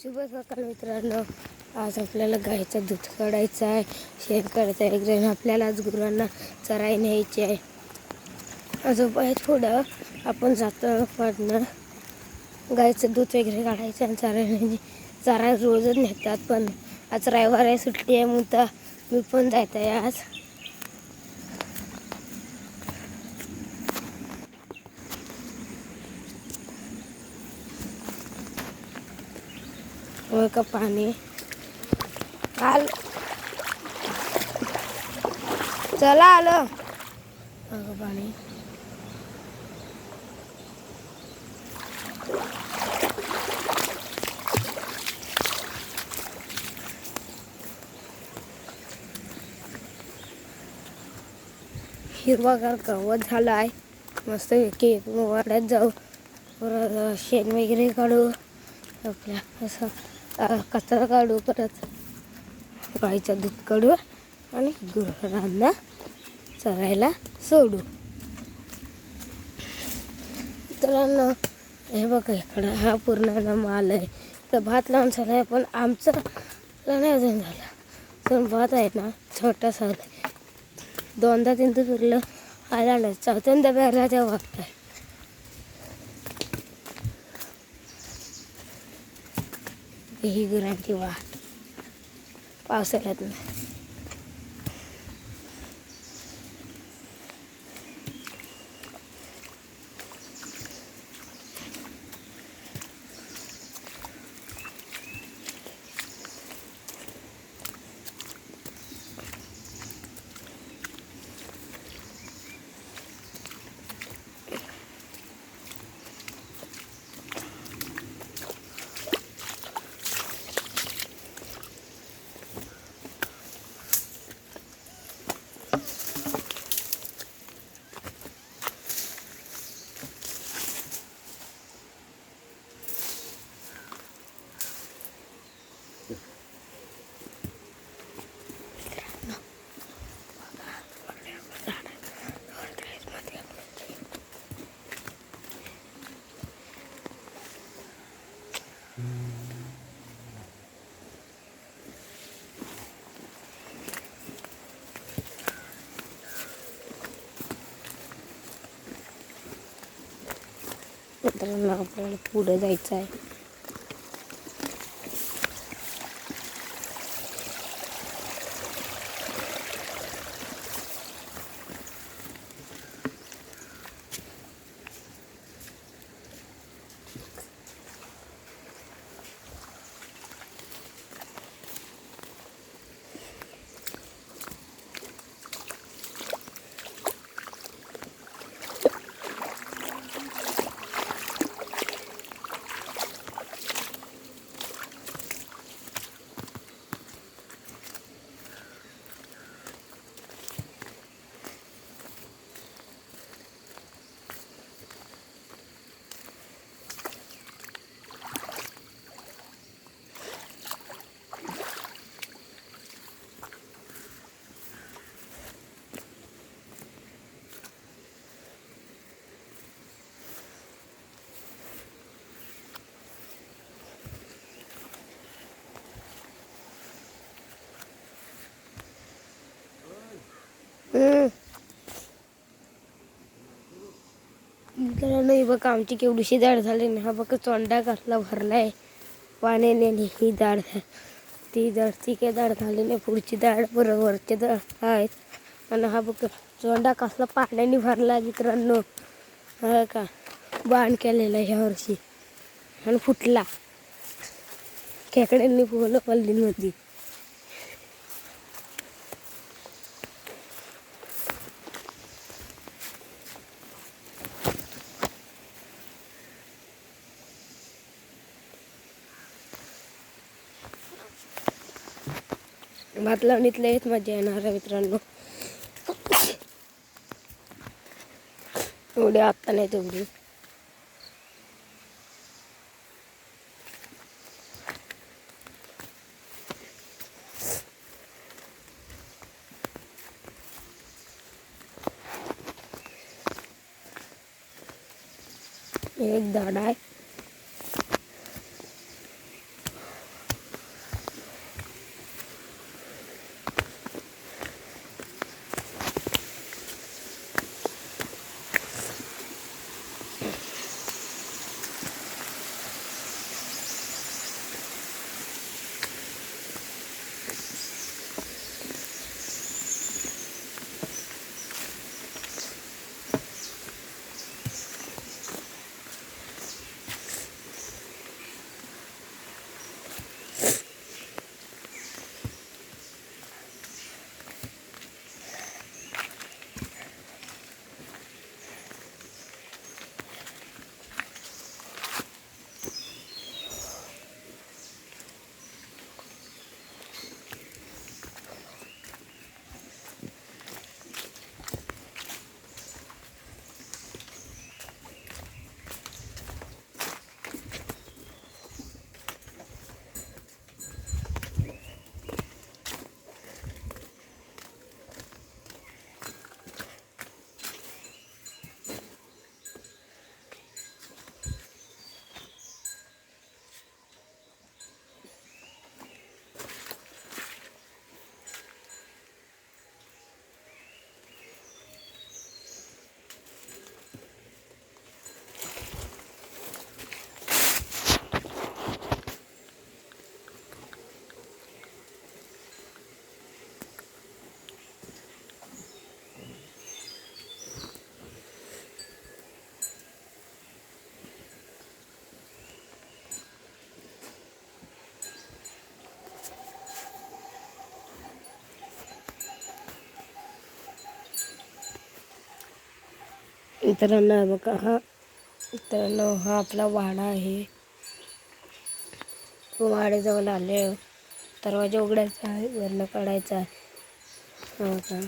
शुभ सकाळ मित्रांनो. आज आपल्याला गाईचं दूध काढायचं आहे, शेण काढायचं आहे. एक जण आपल्याला आज गुरांना चराई न्यायची आहे. आजोबा आहे थोडं आपण जातो काढणं गाईचं दूध वगैरे काढायचं आणि चराई चारा रोजच नेतात. पण आज रविवार आहे, सुट्टी आहे म्हणता मी पण जायचं आहे आज. का पाणी आलं, चला आलं पाणी. हिरवागार गवत झाला आहे मस्त की वाड्यात जाऊ, परत शेण वगैरे काढू, आपल्या असं कचरा काढू, परत गाईचं दूध काढू आणि गुरांना चरायला सोडू. मित्रांनो हे बघा इकडं हा पूर्ण माल आहे, तर भात लावून झाला आहे. पण आमचं नाही अजून झालं, तर भात आहे ना छोटासा आहे. दोनदा तीनदा फिरलं आला नाही, चौथ्यांदा पेरला तेव्हा काय. ही गुरांची वाट पावसाळ्यात नाही. मित्रांनो आपल्याला पुढे जायचं आहे. मित्रांनो बघा आमची केवढीशी झाड झाली ना. हा बघा चोंडा कसला भरलाय पाण्याने. ही झाड ती झाडची काही झाड झाली नाही, पुढची झाड बरोबरचे झाड आहेत. आणि हा बघा चोंडा कसला पाण्याने भरला मित्रांनो. हा का बाण केलेला ह्या वर्षी आणि फुटला खेकड्यांनी फुलं पल्लींमध्ये. भात लावणीतलं येत मजा येणार आहे मित्रांनो. एवढे आत्ता नाही तेवढी. एक झाड आहे मित्रांनो बघा मित्रांनो हा आपला वाडा आहे. वाड्याजवळ आले, दरवाजा उघडायचा आहे, वरनं काढायचा आहे. हो का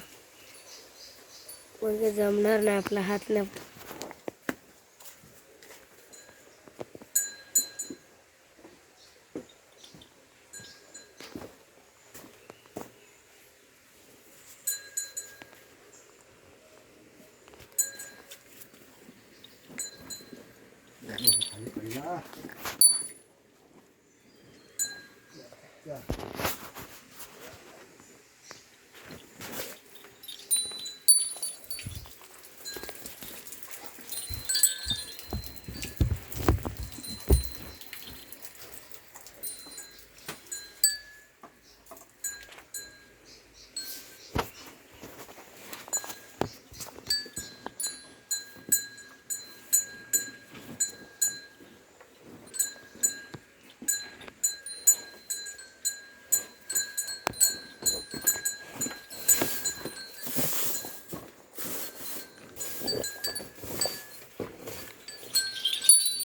म्हणजे जमणार नाही, आपला हात नाही. खाली पडला.